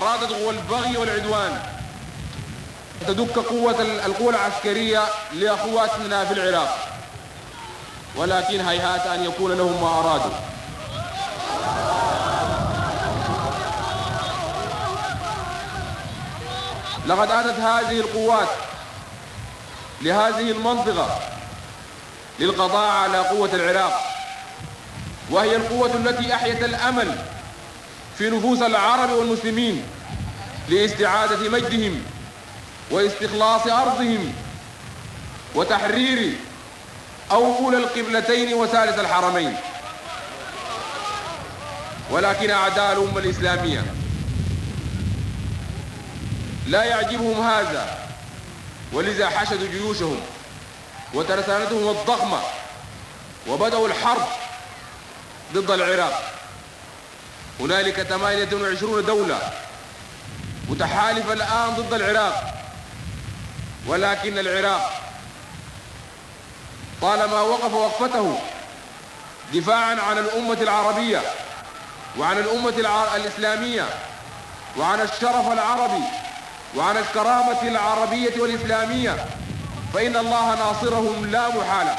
أرادت البغي والعدوان تدك القوة العسكرية لأخواتنا في العراق، ولكن هيهات أن يكون لهم ما أرادوا. لقد أتت هذه القوات لهذه المنطقة للقضاء على قوة العراق، وهي القوة التي أحيت الأمل في نفوس العرب والمسلمين لاستعادة مجدهم واستخلاص أرضهم وتحرير أولى القبلتين وثالث الحرمين. ولكن أعداء الأمة الإسلامية لا يعجبهم هذا، ولذا حشدوا جيوشهم وترسانتهم الضخمة وبدأوا الحرب ضد العراق. هنالك 28 دولة متحالفة الآن ضد العراق، ولكن العراق طالما وقف وقفته دفاعا عن الأمة العربية وعن الأمة الإسلامية وعن الشرف العربي وعن الكرامة العربية والإسلامية، فإن الله ناصرهم لا محالة.